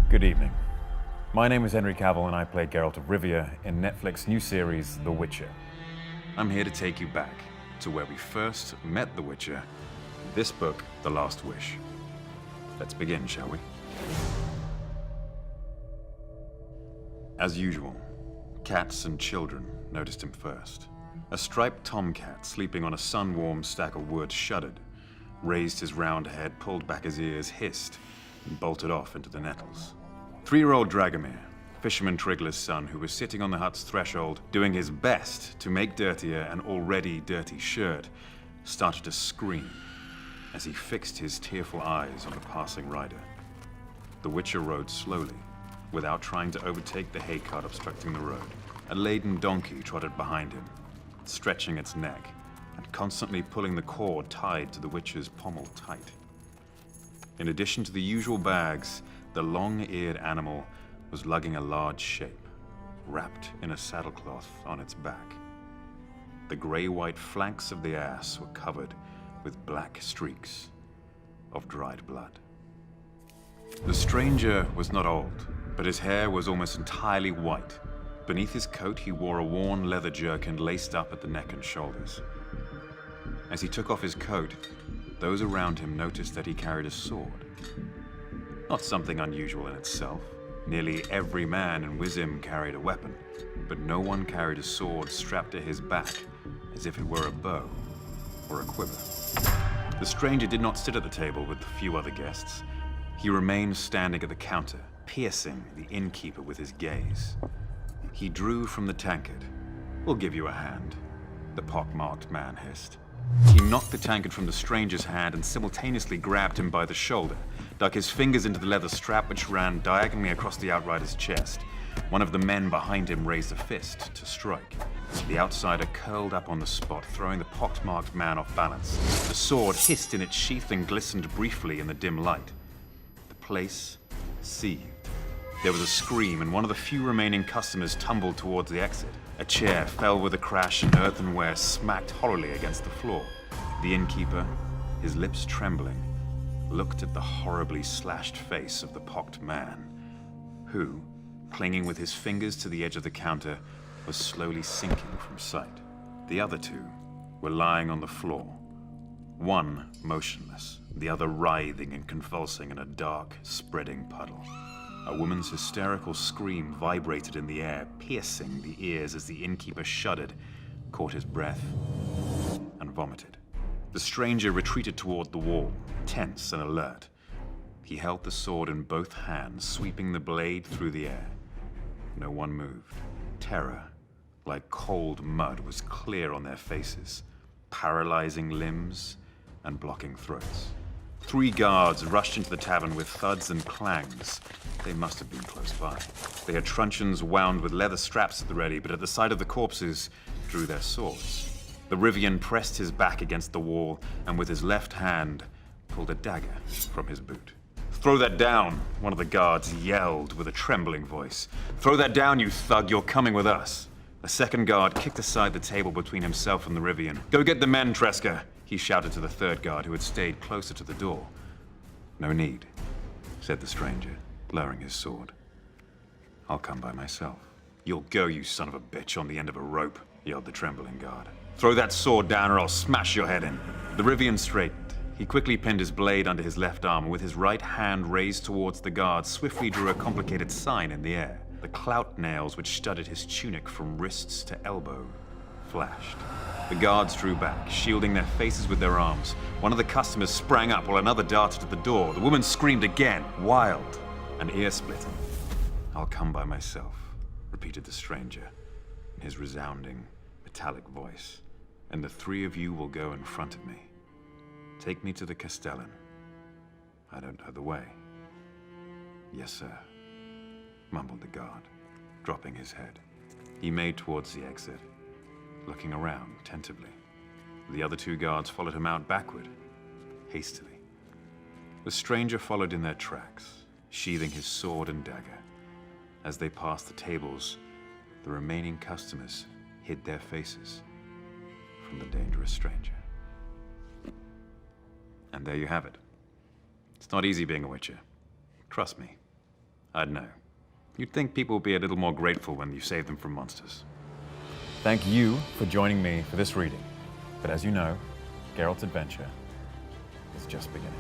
Good evening. My name is Henry Cavill and I play Geralt of Rivia in Netflix's new series, The Witcher. I'm here to take you back to where we first met The Witcher, this book, The Last Wish. Let's begin, shall we? As usual, cats and children noticed him first. A striped tomcat sleeping on a sun-warmed stack of wood shuddered, raised his round head, pulled back his ears, hissed, and bolted off into the nettles. 3-year-old Dragomir, Fisherman Trigla's son, who was sitting on the hut's threshold, doing his best to make dirtier an already dirty shirt, started to scream as he fixed his tearful eyes on the passing rider. The Witcher rode slowly, without trying to overtake the hay cart obstructing the road. A laden donkey trotted behind him, stretching its neck and constantly pulling the cord tied to the Witcher's pommel tight. In addition to the usual bags, the long-eared animal was lugging a large shape, wrapped in a saddlecloth on its back. The gray-white flanks of the ass were covered with black streaks of dried blood. The stranger was not old, but his hair was almost entirely white. Beneath his coat, he wore a worn leather jerkin laced up at the neck and shoulders. As he took off his coat, those around him noticed that he carried a sword. Not something unusual in itself. Nearly every man in Wizim carried a weapon, but no one carried a sword strapped to his back as if it were a bow or a quiver. The stranger did not sit at the table with the few other guests. He remained standing at the counter, piercing the innkeeper with his gaze. He drew from the tankard. "We'll give you a hand," the pockmarked man hissed. He knocked the tankard from the stranger's hand and simultaneously grabbed him by the shoulder, dug his fingers into the leather strap which ran diagonally across the outrider's chest. One of the men behind him raised a fist to strike. The outsider curled up on the spot, throwing the pockmarked man off balance. The sword hissed in its sheath and glistened briefly in the dim light. The place seethed. There was a scream, and one of the few remaining customers tumbled towards the exit. A chair fell with a crash, and earthenware smacked hollowly against the floor. The innkeeper, his lips trembling, looked at the horribly slashed face of the pocked man, who, clinging with his fingers to the edge of the counter, was slowly sinking from sight. The other two were lying on the floor, one motionless, the other writhing and convulsing in a dark, spreading puddle. A woman's hysterical scream vibrated in the air, piercing the ears as the innkeeper shuddered, caught his breath, and vomited. The stranger retreated toward the wall, tense and alert. He held the sword in both hands, sweeping the blade through the air. No one moved. Terror, like cold mud, was clear on their faces, paralyzing limbs and blocking throats. 3 guards rushed into the tavern with thuds and clangs. They must have been close by. They had truncheons wound with leather straps at the ready, but at the sight of the corpses, drew their swords. The Rivian pressed his back against the wall, and with his left hand, pulled a dagger from his boot. "Throw that down," one of the guards yelled with a trembling voice. "Throw that down, you thug, you're coming with us." A second guard kicked aside the table between himself and the Rivian. "Go get the men, Tresca," he shouted to the third guard, who had stayed closer to the door. "No need," said the stranger, lowering his sword. "I'll come by myself." "You'll go, you son of a bitch, on the end of a rope," yelled the trembling guard. "Throw that sword down or I'll smash your head in." The Rivian straightened. He quickly pinned his blade under his left arm and with his right hand raised towards the guard, swiftly drew a complicated sign in the air. The clout nails which studded his tunic from wrists to elbow flashed. The guards drew back, shielding their faces with their arms. One of the customers sprang up while another darted to the door. The woman screamed again, wild and ear-splitting. "I'll come by myself," repeated the stranger in his resounding, metallic voice. "And the 3 of you will go in front of me. Take me to the Castellan. I don't know the way." "Yes, sir," mumbled the guard, dropping his head. He made towards the exit, looking around tentatively. The other 2 guards followed him out backward, hastily. The stranger followed in their tracks, sheathing his sword and dagger. As they passed the tables, the remaining customers hid their faces from the dangerous stranger. And there you have it. It's not easy being a Witcher. Trust me, I'd know. You'd think people would be a little more grateful when you save them from monsters. Thank you for joining me for this reading. But as you know, Geralt's adventure is just beginning.